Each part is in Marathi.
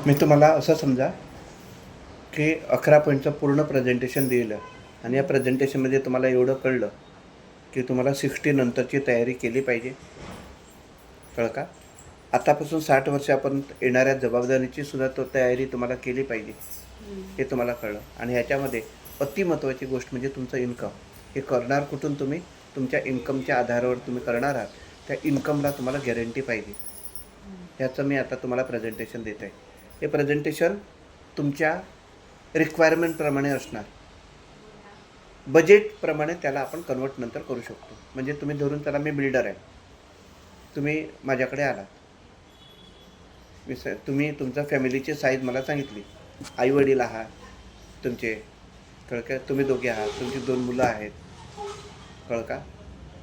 मी तुम्हाला असं समजा की 11 पॉईंटचं पूर्ण प्रेझेंटेशन दिलं आणि या प्रेझेंटेशनमध्ये तुम्हाला एवढं कळलं की तुम्हाला 60 नंतरची तयारी केली पाहिजे. कळलं का? आतापासून 60 वर्ष आपण येणाऱ्या जबाबदारीची सुद्धा तयारी तुम्हाला केली पाहिजे, हे तुम्हाला कळलं. आणि ह्याच्यामध्ये अति महत्त्वाची गोष्ट म्हणजे तुमचं इन्कम. हे करणार कुठून तुम्ही? तुमच्या इन्कमच्या आधारावर तुम्ही करणार आहात. त्या इन्कमला तुम्हाला गॅरंटी पाहिजे. ह्याचं मी आता तुम्हाला प्रेझेंटेशन देत आहे. हे प्रेझेंटेशन तुमच्या रिक्वायरमेंटप्रमाणे असणार. बजेटप्रमाणे त्याला आपण कन्वर्ट नंतर करू शकतो. म्हणजे तुम्ही धरून चला मी बिल्डर आहे, तुम्ही माझ्याकडे आलात, तुम्ही तुमच्या फॅमिलीची साईज मला सांगितली, आईवडील आहात तुमचे, कळलं का? तुम्ही दोघे आहात, तुमची 2 मुलं आहेत, कळलं का?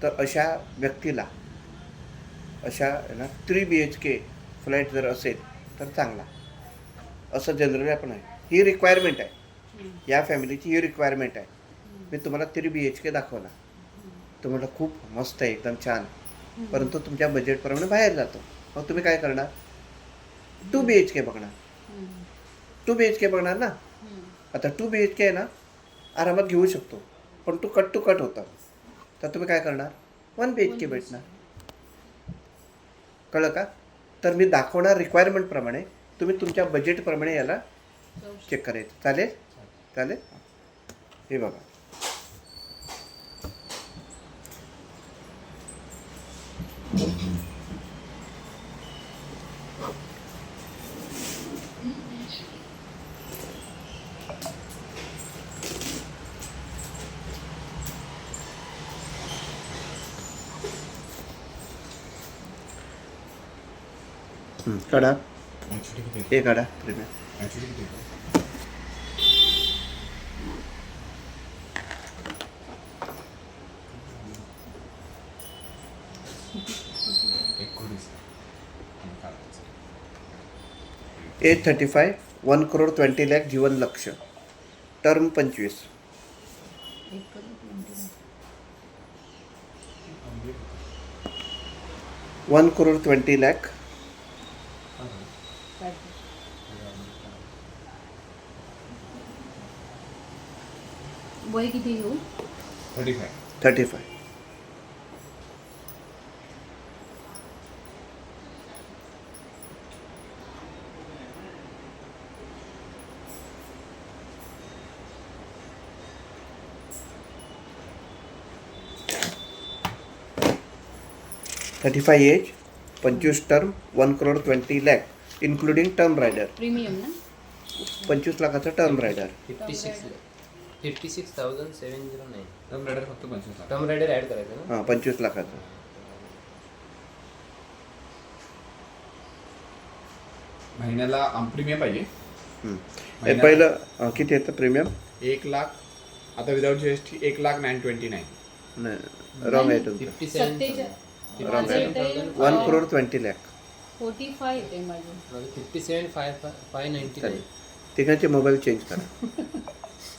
तर अशा व्यक्तीला अशा ना 3 BHK फ्लॅट जर असेल तर चांगला, असं जनरली आपण आहे. ही रिक्वायरमेंट आहे, या फॅमिलीची ही रिक्वायरमेंट आहे. मी तुम्हाला 3 BHK दाखवला, तुम्हाला खूप मस्त आहे, एकदम छान, परंतु तुमच्या बजेटप्रमाणे बाहेर जातो. मग तुम्ही काय करणार? 2 BHK बघणार. 2 BHK बघणार ना. आता 2 BHK आहे ना, आरामात घेऊ शकतो, पण टू कट होतं. तर तुम्ही काय करणार? 1 BHK भेटणार. कळलं का? तर मी दाखवणार रिक्वायरमेंटप्रमाणे, तुम्ही तुमच्या बजेटप्रमाणे याला चेक करायचं. चालेल? चालेल. हे बघा, काढा, हे काढा प्रीमियम. एज 35, 1,20,00,000 जीवन लक्ष्य, टर्म 25. 1,20,00,000. वय किती घेऊ? 35. Age, 25 term, 1,20,00,000 including term rider. Premium ना? 25 लाखाचं टर्म रायडर. 56,709. टर्म रायडर फक्त 25 लाख. टर्म रायडर ॲड करायचं ना? 25 लाखाचं. महिन्याला प्रीमियम पाहिजे. हे पहिलं किती येतं प्रीमियम? 1 लाख. आता विदाउट GST 1,09,29. नाही, रॉंग आहे तुमचं. 1,20,00,000. 45 येते माझे. 57,599. तिघांचे मोबाईल चेंज करा.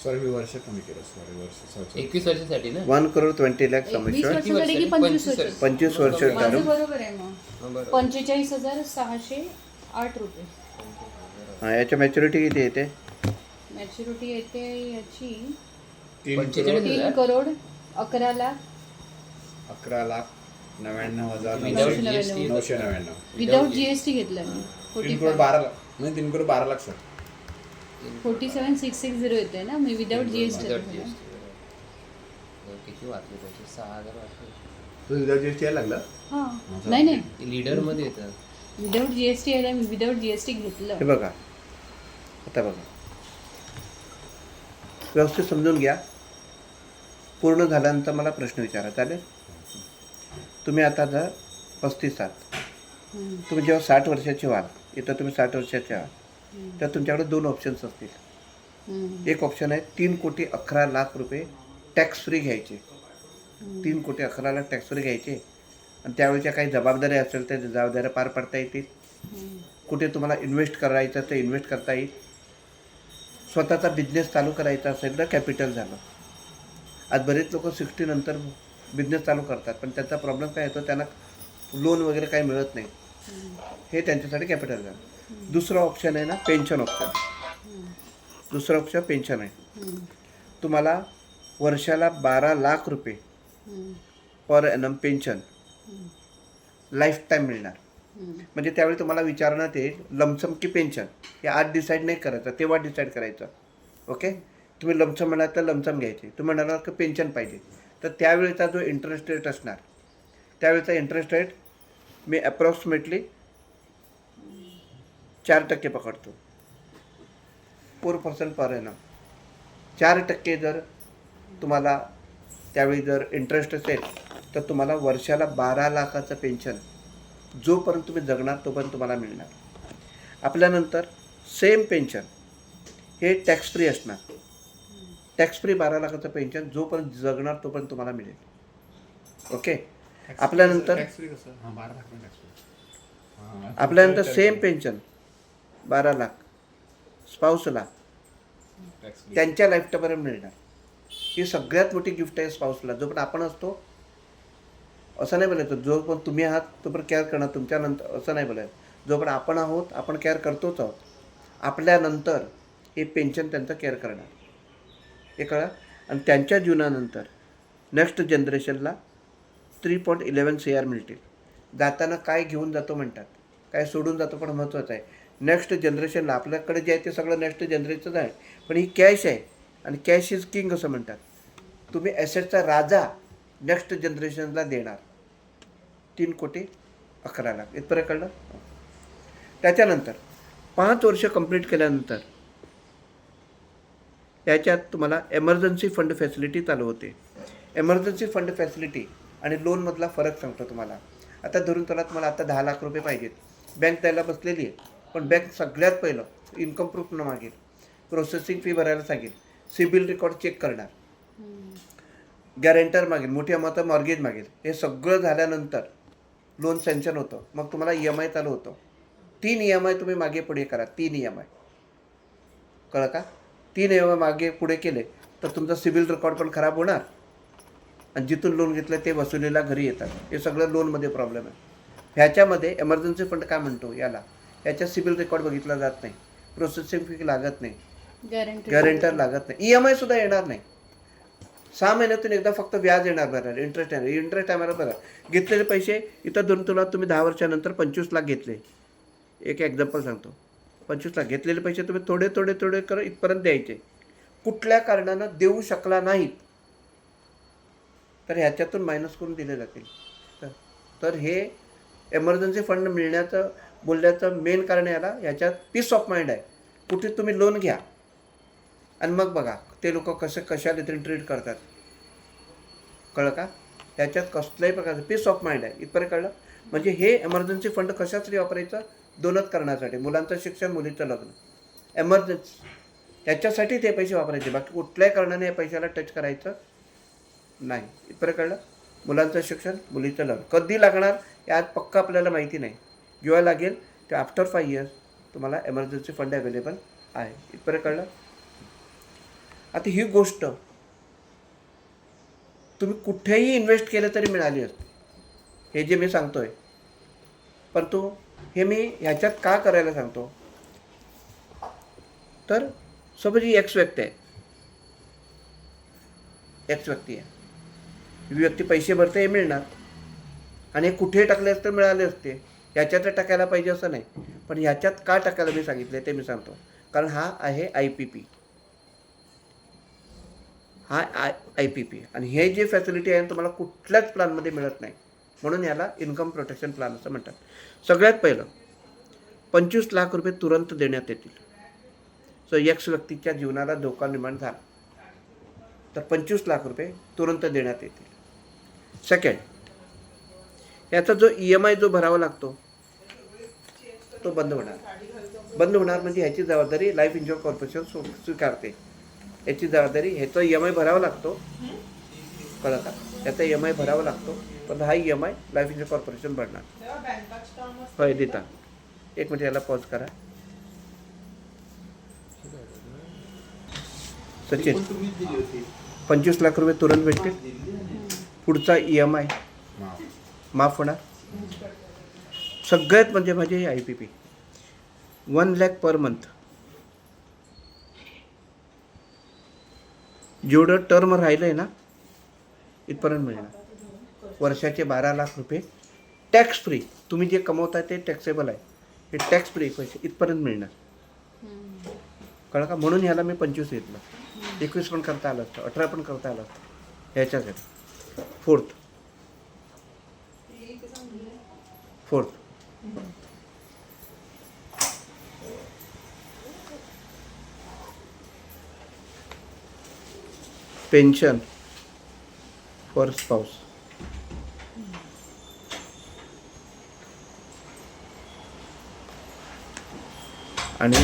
सॉरी मी वर्ष कमी केलं. सॉरी वर्ष 21 वर्षासाठी ना? 1,20,00,000 20 समेश्वर, वर्षासाठी की 25 वर्षासाठी? 25 वर्ष माझं टर्म. बरोबर आहे मग. बरोबर. 45,608 रुपये. याच्या मॅच्युरिटी किती येते? मॅच्युरिटी येते याची 45,000. 3 करोड 11 लाख 11,99,999. विदाउट GST घेतलं मी. 3 करोड 12 लाख म्हणजे 3 करोड 12 लाख सर. 47,660 येते ना मी विदाउट GST. किती वाचले त्याचे? 6,000 वाचले. तू विदाउट GST यायला लागला. हां नाही लीडरमध्ये येतं. विदाउट GST यायला मी विदाउट GST घेतलं. हे बघा, आता बघा, व्यवस्थित समजून घ्या. पूर्ण झाल्यानंतर मला प्रश्न विचारा. चालेल? तुम्ही आता जर 35 आहात, तुम्ही जेव्हा 60 वर्षाचे व्हाल, इथं तुम्ही 60 वर्षाचे आहात, तर तुमच्याकडे 2 ऑप्शन्स असतील. एक ऑप्शन आहे 3,11,00,000 रुपये टॅक्स फ्री घ्यायचे. 3,11,00,000 टॅक्स फ्री घ्यायचे आणि त्यावेळेच्या काही जबाबदाऱ्या असेल त्या जबाबदाऱ्या पार पाडता येतील. कुठे तुम्हाला इन्व्हेस्ट करायचं तर इन्व्हेस्ट करता येईल. स्वतःचा बिझनेस चालू करायचा असेल तर कॅपिटल झालं. आज बरेच लोक 60 नंतर बिझनेस चालू करतात, पण त्याचा प्रॉब्लेम काय येतो, त्यांना लोन वगैरे काही मिळत नाही. हे त्यांच्यासाठी कॅपिटल झालं. दुसरं ऑप्शन आहे ना पेन्शन ऑप्शन. दुसरं ऑप्शन पेन्शन आहे. तुम्हाला वर्षाला 12 लाख रुपये per annum pension life time मिळणार. म्हणजे त्यावेळी तुम्हाला विचारण्यात येईल लमसम की पेन्शन, हे आज डिसाईड नाही करायचं, तेव्हा डिसाईड करायचं. ओके, तुम्ही लमसम म्हणाल तर लमसम घ्यायची, तुम्ही म्हणाला की पेन्शन पाहिजे, तर त्यावेळेचा जो इंटरेस्ट रेट असणार, त्यावेळेचा इंटरेस्ट रेट मी अप्रॉक्सिमेटली 4% पकडतो 4% पर एनम. 4% जर तुम्हाला त्यावेळी जर इंटरेस्ट असेल तर तुम्हाला वर्षाला 12 लाखाचं पेन्शन जोपर्यंत तुम्ही जगणार तोपर्यंत तुम्हाला मिळणार. आपल्यानंतर सेम पेन्शन हे टॅक्स फ्री असणार. टॅक्स फ्री 12 लाखाचं पेन्शन जोपर्यंत जगणार तोपर्यंत तुम्हाला मिळेल. ओके, आपल्यानंतर आपल्यानंतर सेम पेन्शन 12 लाख स्पाऊसला त्यांच्या लाईफटाईमपर्यंत मिळणार. ही सगळ्यात मोठी गिफ्ट आहे स्पाऊसला. जो पण आपण असतो असं नाही बोलायचं, जो पण तुम्ही आहात तो पण केअर करणार तुमच्यानंतर, असं नाही बोलायचं. जो पण आपण आहोत आपण केअर करतोच आहोत, आपल्यानंतर हे पेन्शन त्यांचं केअर करणार. हे कळा. आणि त्यांच्या जीवनानंतर नेक्स्ट जनरेशनला 3.11 CR मिळतील. जाताना काय घेऊन जातो म्हणतात, काय सोडून जातो पण महत्त्वाचं आहे. नेक्स्ट जनरेशनला आपल्याकडे जे आहे ते सगळं नेक्स्ट जनरेशनचं आहे, पण ही कॅश आहे आणि कॅश इज किंग असं म्हणतात. तुम्ही ॲसेटचा राजा नेक्स्ट जनरेशनला देणार. 3.11 लाख इथपर्यंत कळलं. त्याच्यानंतर 5 वर्ष कंप्लीट केल्यानंतर याच्यात तुम्हाला एमर्जन्सी फंड फॅसिलिटी चालू होते. एमर्जन्सी फंड फॅसिलिटी आणि लोनमधला फरक सांगतो तुम्हाला. आता धरून चला, तुम्हाला आता 10 लाख रुपये पाहिजेत, बँक द्यायला बसलेली आहे, पण बँक सगळ्यात पहिलं इन्कम प्रूफ न मागेल, प्रोसेसिंग फी भरायला सांगेल, सिबिल रेकॉर्ड चेक करणार, गॅरेंटर मागेल, मोठी अमाऊंट मॉर्गेज मागेल. हे सगळं झाल्यानंतर लोन सँक्शन होतं. मग तुम्हाला EMI चालू होतं. 3 EMI तुम्ही मागे पुढे करा. 3 EMI कळलं का. 3 EMI मागे पुढे केले तर तुमचा सिबिल रेकॉर्ड पण खराब होणार आणि जिथून लोन घेतलं ते वसुलीला घरी येतात. हे सगळं लोनमध्ये प्रॉब्लेम आहे. ह्याच्यामध्ये एमर्जन्सी फंड काय म्हणतो याला, ह्याच्या सिबिल रेकॉर्ड बघितला जात नाही, प्रोसेसिंग फी लागत नाही, गॅरेंटर लागत नाही, EMI सुद्धा येणार नाही. 6 महिन्यातून एकदा फक्त व्याज येणार बरं, इंटरेस्ट येणार. इंटरेस्ट येणार बरं. घेतलेले पैसे इथं धरून तुला तुम्ही 10 वर्षानंतर 25 लाख घेतले. एक एक्झाम्पल सांगतो. 25 लाख घेतलेले पैसे तुम्ही थोडे थोडे थोडे कर इथपर्यंत द्यायचे. कुठल्या कारणानं देऊ शकला नाहीत तर ह्याच्यातून मायनस करून दिले जातील. तर हे एमर्जन्सी फंड मिळण्याचं बोलण्याचं मेन कारण याला, ह्याच्यात पीस ऑफ माइंड आहे. कुठे तुम्ही लोन घ्या आणि मग बघा ते लोक कशाला तरी ट्रीट करतात. कळलं का. ह्याच्यात कसल्याही प्रकारचं पीस ऑफ माइंड आहे. इथपर्यंत कळलं. म्हणजे हे एमर्जन्सी फंड कशासाठी वापरायचं, दोनच करण्यासाठी, मुलांचं शिक्षण, मुलीचं लग्न, एमर्जन्सी, त्याच्यासाठी ते पैसे वापरायचे. बाकी कुठल्याही कारणाने या पैशाला टच करायचं नाही. इथपर्यंत कळलं. मुलांचं शिक्षण, मुलीचं लग्न कधी लागणार हे आज पक्का आपल्याला माहिती नाही. जेव्हा लागेल ते आफ्टर 5 इयर्स तुम्हाला एमर्जन्सी फंड अवेलेबल आहे. इथपर्यंत कळलं. आता ही गोष्ट तुम्ही कुठेही इन्व्हेस्ट केलं तरी मिळाली असते, हे जे मी सांगतोय. परंतु हे मी ह्याच्यात का करायला सांगतो, तर सपोज ही एक्स व्यक्ती आहे, एक्स व्यक्ती आहे, ही व्यक्ती पैसे भरते हे मिळणार आणि हे कुठेही टाकले असते मिळाले असते. ह्याच्यात टाकायला पाहिजे असं नाही, पण ह्याच्यात का टाकायला मी सांगितले ते मी सांगतो. कारण हा आहे IPP, हा IPP आणि हे जे फॅसिलिटी आहे तुम्हाला कुठल्याच प्लॅनमध्ये मिळत नाही. म्हणून याला इन्कम प्रोटेक्शन प्लॅन असं म्हणतात. सगळ्यात पहिलं 25 लाख रुपये तुरंत देण्यात येतील. सो एक्स व्यक्तीच्या जीवनाला धोका निर्माण झाला तर 25 लाख रुपये तुरंत देण्यात येतील. सेकंड, याचा जो EMI जो भरावा लागतो तो बंद होणार. बंद होणार म्हणजे ह्याची जबाबदारी लाईफ इन्शुरन्स कॉर्पोरेशन स्वीकारते. याची जबाबदारी, ह्याचा EMI भरावा लागतो. कळलं का. याचा EMI भरावा लागतो, पण हा EMI लाईफ इन्शुरन्स कॉर्पोरेशन भरणार. होय देता. एक मिनिट याला पॉज करा. सचिन, 25 लाख रुपये तुरंत भेटतील. पुढचा EMI माफ होणार. सगळ्यात म्हणजे माझे हे IPP 1 लाख पर मंथ. जेवढं टर्म राहिलं आहे ना इथपर्यंत मिळणार. वर्षाचे 12 लाख रुपये टॅक्स फ्री. तुम्ही जे कमवताय ते टॅक्सेबल आहे. हे टॅक्स फ्री पैसे इथपर्यंत मिळणार. कळलं का? म्हणून ह्याला मी 25 घेतलं. 21 पण करता आलं असतं, 18 पण करता आलं असतं ह्याच्यासाठी. Fourth pension for spouse. आणि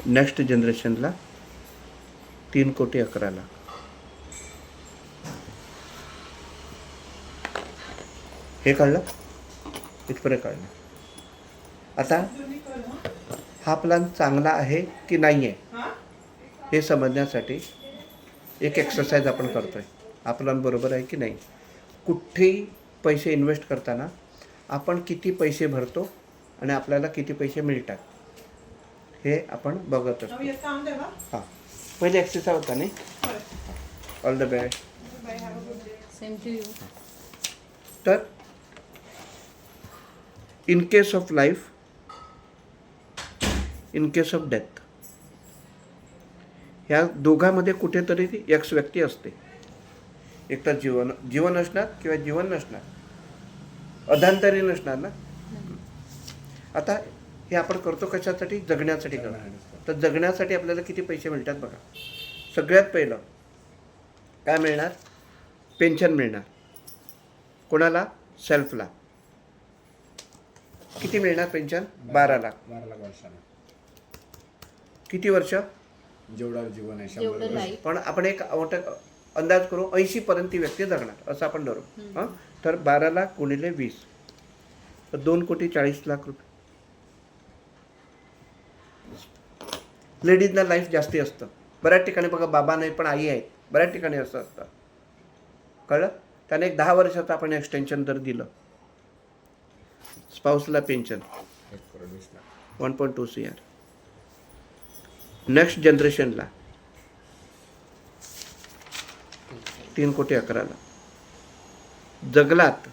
नेक्स्ट जनरेशनला 3,11,00,000. हे कळलं? इथपर्यंत कळलं. आता हा प्लॅन चांगला आहे की नाही आहे हे समजण्यासाठी एक एक्सरसाइज आपण करतो आहे. हा प्लॅन बरोबर आहे की नाही. कुठेही पैसे इन्व्हेस्ट करताना आपण किती पैसे भरतो आणि आपल्याला किती पैसे मिळतात हे आपण बघत असतो. हां, पहिले एक्सरसाइज होता नाही. All the best. Same to you. तर in case of life, in case of death, ह्या दोघांमध्ये कुठेतरी ती एक्स व्यक्ती असते. एक तर जीवन असणार किंवा जीवन नसणार, अधांतरी नसणार ना. आता हे आपण करतो कशासाठी? जगण्यासाठी करतो. तर जगण्यासाठी आपल्याला किती पैसे मिळतात बघा. सगळ्यात पहिलं काय मिळणार? पेन्शन मिळणार. कोणाला? सेल्फला. किती मिळणार पेन्शन? 12 लाख. 12 लाख वर्षाला. किती वर्ष? जेवढं जीवन आहे 100 जेवढं वर्ष. लाईफ. पण आपण एक अंदाज करू, 80 पर्यंत ती व्यक्ती जगणार असं आपण धरू. हां, तर 12 लाख गुणिले 20 तर 2,40,00,000 रुपये. लेडीजना लाईफ जास्ती असतं. बऱ्याच ठिकाणी बघा, बाबा नाही पण आई आहेत, बऱ्याच ठिकाणी असं असतं. कळलं? त्याने एक 10 वर्षाचं आपण एक्सटेन्शन जर दिलं, स्पाउसला पेन्शन 1.2 CR. नेक्स्ट जनरेशनला 3,11,00,000. जगलात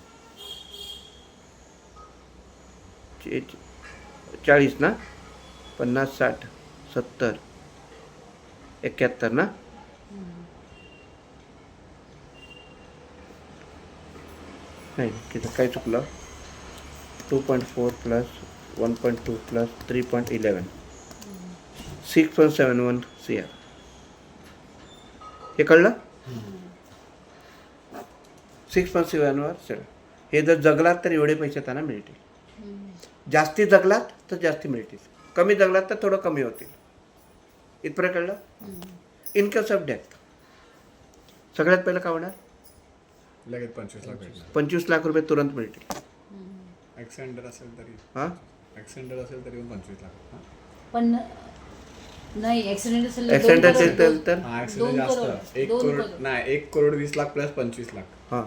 40 ना, 50, 60, 70, 71 ना. नाही, किती काय चुकलं? 2.4 प्लस 1.2 प्लस 3.11 6.71 CR. हे कळलं? 6.71. हे जर जगलात तर एवढे पैसे त्यांना मिळतील. जास्ती जगलात तर जास्ती मिळतील, कमी जगलात तर थोडं कमी होतील. इथपर्यंत कळलं? इन केस ऑफ डेथ सगळ्यात पहिलं काय होणार? लगेच 25 लाख भेटणार. 25 लाख रुपये तुरंत मिळतील. ॲक्सिडेंट असेल तरी हां, ॲक्सिडेंट असेल तरी 25 लाख. हां, पण नाही, ऍक्सिडेंट असेल ॲक्सिडेंट असेल तर ॲक्सिडेंट जास्त. 1 करोड नाही, 1 करोड 20 लाख प्लस 25 लाख. हां,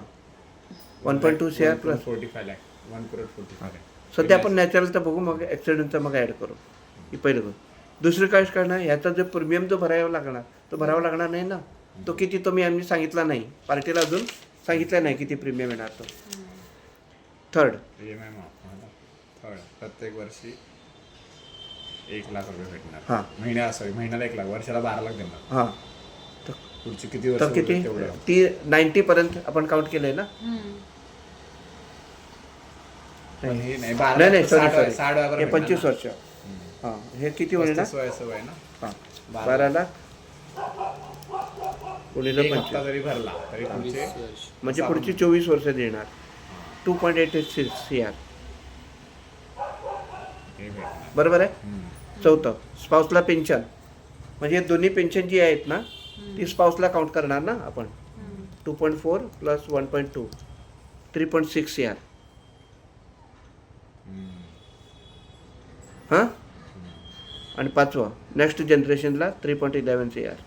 1.2 CR प्लस 45 लाख. 1 करोड 45 लाख. सध्या आपण नॅचरल तर बघू, मग ॲक्सिडेंटचं मग ॲड करू. ही पहिलं करू. दुसरं काय करणार? ह्याचा जो प्रीमियम जो भरावा लागणार तो भरावा लागणार नाही ना. तो किती तो आम्ही सांगितला नाही, पार्टीला अजून सांगितला नाही किती प्रीमियम येणार तो. थर्ड EMI थर्ड प्रत्येक वर्षी 1 लाख रुपये भेटणार. हां, महिन्याला 1 लाख, वर्षाला 12 लाख देणार. हां. पुढची किती वर्ष तर किती? तेवढं. ती 90 पर्यंत आपण काउंट केलंय ना. पण हे नाही, नाही, सॉरी 60 वयापर्यंत हे 25 भेटणार वर्ष. हां, हे किती होईल ना? 35 वयाचं वय ना. हां, 12 12 लाख गुणिले एक 25 हप्ता जरी भरला तरी तुमचे म्हणजे पुढची 24 वर्ष देणार. 2.86 CR. हे भेटणार. बरोबर आहे. चौथं स्पाउसला पेन्शन, म्हणजे दोन्ही पेन्शन जी आहेत ना ती स्पाउसला काउंट करणार ना आपण. 2.4 प्लस 1.2 3.6 CR. हां, आणि पाचवं नेक्स्ट जनरेशनला 3.11 CR.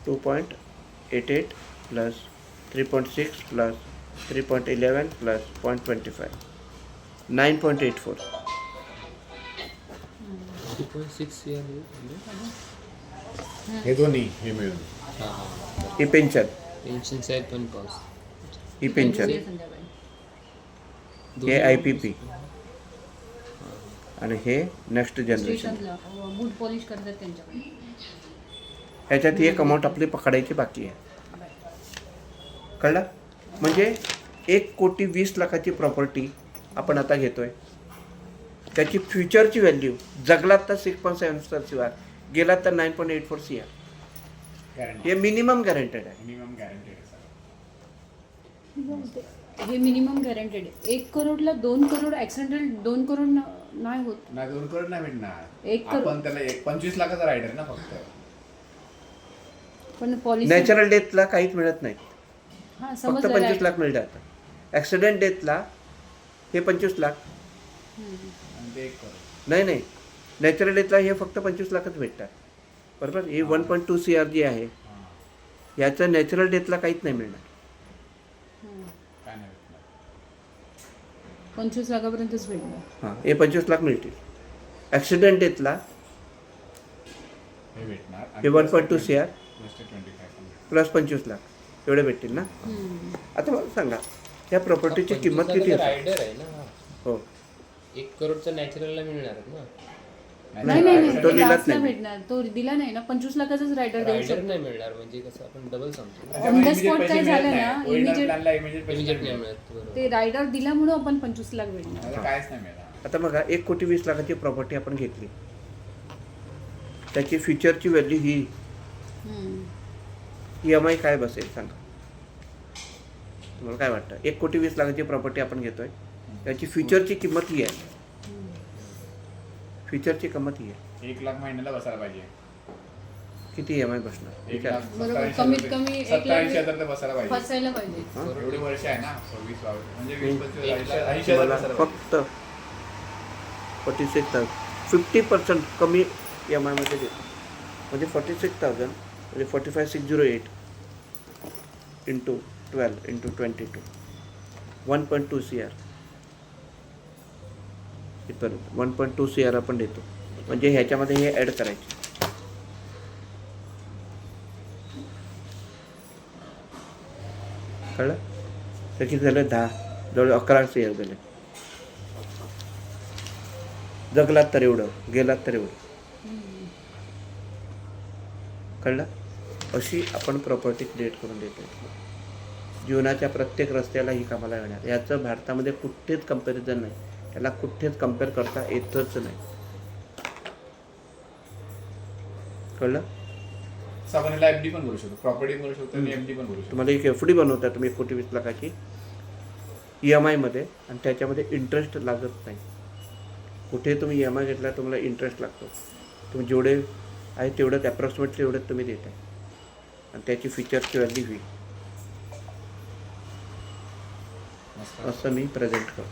2.88 plus 3.6 plus 3.11 plus 0.25 9.84. 8.6 year म्हणजे हे दोन्ही हे मिळून हां हां ही पेन्शन, पेन्शन साहेब पण पाऊस ही पेन्शन, संध्याकाळी हे IPP आणि हे नेक्स्ट जनरेशन. स्टेशनला बूट पॉलिश करतात त्यांच्याकडे. ह्याच्यात एक अमाऊंट आपली पकडायची बाकी आहे. कळलं? म्हणजे 1,20,00,000ची प्रॉपर्टी आपण आता घेतोय. त्याची फ्युचरची व्हॅल्यू जगलात तर 6.7 CR, गेलात तर 9.84 CR. गॅरंटी हे मिनिमम गॅरंटेड आहे. मिनिमम गॅरंटी आहे सर. हे मिनिमम गॅरंटेड आहे. 1 करोडला 2 करोड ॲक्सिडेंटल 2 करोड नाही होत. नाही 2 करोड नाही भेटणार. 1 करोड आपण त्याला 25 लाखाचा रायडर ना फक्त. पण पॉलिसी नॅचरल डेथला काहीच मिळत नाही, हां फक्त समजलं 25 लाख मिळतात. ॲक्सिडेंट डेथला हे 25 लाख आणि ते 1 करोड. नाही, नॅचरल डेथला हे फक्त 25 लाखच भेटतात. बरोबर? हे 1.2 CR जी आहे हां याचं नॅचरल डेथला काहीच नाही मिळणार. काय नाही भेटणार. 25 लाखापर्यंतच भेटणार. हां, हे 25 लाख मिळतील. ॲक्सिडेंट डेथला हे भेटणार हे 1.2 CR प्लस 25 प्लस 25 लाख एवढे भेटतील ना. आता मला सांगा ह्या प्रॉपर्टीची किंमत किती असेल? रायडर आहे ना हा. हो, 1 करोडचा नॅचरलला मिळणार ना. नाही तो तो दिलाच लास्टला नाही. भेटणार. तो दिला नाही ना. 25 लाखाचाच रायडर देऊ रायडर शकतो. नाही मिळणार म्हणजे कसं आपण डबल सांगतो On the spot काय झालं ना, इमिजिएट इमिजिएट नाही मिळत बरोबर. ते रायडर दिला म्हणून आपण 25 लाख भेटणार. काहीच नाही मिळणार. आता बघा 1,20,00,000ची प्रॉपर्टी आपण घेतली, त्याची फ्युचरची व्हॅल्यू ही EMI काय बसेल सांगा? तुम्हाला काय वाटतं? 1,20,00,000ची प्रॉपर्टी आपण घेतोय, त्याची फ्युचरची किंमत ही आहे. फ्युचरची किंमत ही आहे. 1 लाख महिन्याला बसायला पाहिजे. किती EMI बसणार? 1 विचार. लाख बरोबर. कमीत कमी 1 लाख 87,000 तर बसायला पाहिजे. फसायला पाहिजे. एवढी वर्ष आहे ना 26 म्हणजे 20-25 80,000 तुम्हाला बसायला पाहिजे. फक्त 46,000 50% कमी EMI मध्ये देतो. म्हणजे 46,000 म्हणजे 45,608 इंटू 12 इंटू 22 1.2 CR इथपर्यंत 1.2 CR आपण देतो. म्हणजे ह्याच्यामध्ये हे ॲड करायचे. कळलं? तर किती झालं? 10 जवळ 11 CR झाले. जगलात तर एवढं, गेलात तर एवढं. कळलं? अशी आपण प्रॉपर्टी क्रिएट करून देतो. जीवनाच्या प्रत्येक रस्त्याला ही कामाला येणार. याचं भारतामध्ये कुठेच कंपॅरिझन नाही. याला कुठेच कम्पेअर करता येतच नाही. कळलं? आपण याला FD पण भरू शकतो, प्रॉपर्टी भरू शकतो आणि FD पण भरू शकतो. तुम्हाला एक FD बनवता तुम्ही 1,20,00,000ची EMI मध्ये, आणि त्याच्यामध्ये इंटरेस्ट लागत नाही. कुठे तुम्ही EMI घेतला तुम्हाला इंटरेस्ट लागतो. तुम्ही जेवढे आहे तेवढंच ॲप्रॉक्सिमेटली एवढंच तुम्ही देताय, आणि त्याची फीचरची व्हॅल्यू होईल मस्त. असं मी प्रेझेंट करतो.